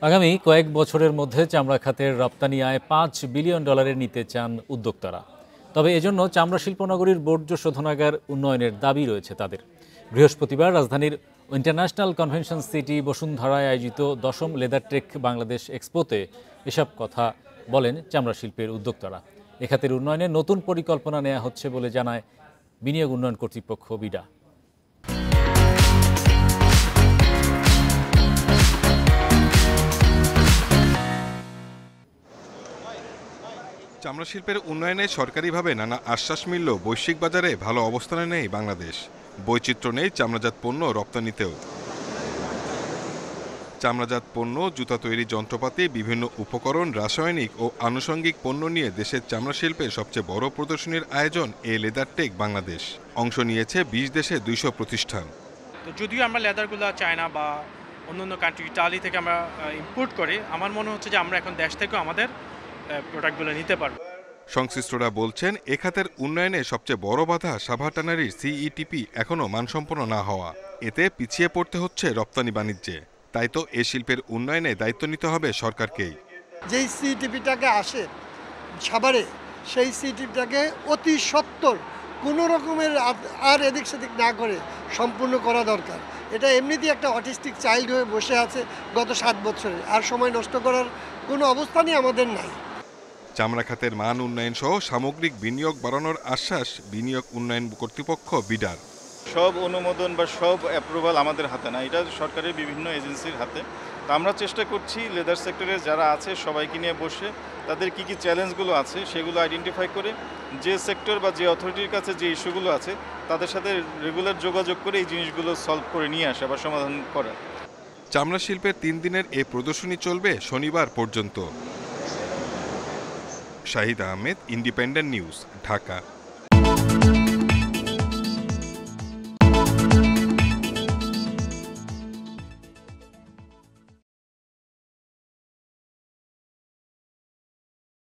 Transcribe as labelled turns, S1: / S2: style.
S1: আগামী কয়েক বছরের মধ্যে চামড়া খাতের রপ্তানি আয় $5 বিলিয়ন নিতে চান উদ্যোক্তারা। তবে এজন্য চামড়া শিল্পনগরীর বর্জ্য শোধনাগার উন্নয়নের দাবি রয়েছে তাদের। বৃহস্পতিবার রাজধানীর ইন্টারন্যাশনাল কনভেনশন সিটি বসুন্ধরায় আয়োজিত 10ম লেদার টেক বাংলাদেশ এক্সপোতে এসব কথা বলেন চামড়া শিল্পের উদ্যোক্তারা। এ খাতের উন্নয়নে নতুন পরিকল্পনা নেওয়া হচ্ছে বলে জানায় বিনিয়োগ উন্নয়ন কর্তৃপক্ষ বিডা।
S2: চামড়া শিল্পের উন্নয়নে সরকারিভাবে নানা আশ্বাস মিললেও বৈশ্বিক বাজারে ভালো অবস্থানে নেই বাংলাদেশ। বৈচিত্র্য নেই চামড়াজাত পণ্য রপ্তানিতেও। চামড়াজাত পণ্য, জুতা তৈরি যন্ত্রপাতি, বিভিন্ন উপকরণ, রাসায়নিক ও আনুষঙ্গিক পণ্য নিয়ে দেশের চামড়া শিল্পের সবচেয়ে বড় প্রদর্শনীর আয়োজন এ লেদার টেক বাংলাদেশ। অংশ নিয়েছে 20 দেশে 200 প্রতিষ্ঠান।
S3: তো যদিও আমরা লেদারগুলো চায়না বা অন্য কান্ট্রি ইটালি থেকে আমরা ইম্পোর্ট করি, আমার মনে হচ্ছে যে আমরা এখন দেশ থেকেও আমাদের প্রোডাক্টগুলো নিতে পারবো।
S2: সংশ্লিষ্টরা বলছেন, এ খাতের উন্নয়নে সবচেয়ে বড় বাধা সাভার ট্যানারির সিইটিপি এখনও মানসম্পন্ন না হওয়া। এতে পিছিয়ে পড়তে হচ্ছে রপ্তানি বাণিজ্যে। তাই তো এ শিল্পের উন্নয়নে দায়িত্ব নিতে হবে সরকারকেই।
S4: যেই সিইটিপিটাকে আসে সাভারে, সেই সিইটিপিটাকে অতি সত্বর কোনো রকমের আর এদিক সেদিক না করে সম্পূর্ণ করা দরকার। এটা এমনিতেই একটা অটিস্টিক চাইল্ড হয়ে বসে আছে গত 7 বছরে, আর সময় নষ্ট করার কোনো অবস্থানই আমাদের নাই।
S2: চামড়া খাতের মান উন্নয়ন সহ সামগ্রিক বিনিয়োগ বাড়ানোর আশ্বাস বিনিয়োগ উন্নয়ন কর্তৃপক্ষ বিডার।
S5: সব অনুমোদন বা সব অ্যাপ্রুভাল আমাদের হাতে না, এটা সরকারের বিভিন্ন এজেন্সির হাতে। তো আমরা চেষ্টা করছি লেদার সেক্টরে যারা আছে সবাইকে নিয়ে বসে তাদের কি চ্যালেঞ্জগুলো আছে সেগুলো আইডেন্টিফাই করে, যে সেক্টর বা যে অথরিটির কাছে যে ইস্যুগুলো আছে তাদের সাথে রেগুলার যোগাযোগ করে এই জিনিসগুলো সলভ করে নিয়ে আসা বা সমাধান করা।
S2: চামড়া শিল্পের 3 দিনের এ প্রদর্শনী চলবে শনিবার পর্যন্ত। Shahid Ahmed, independent news, Dhaka.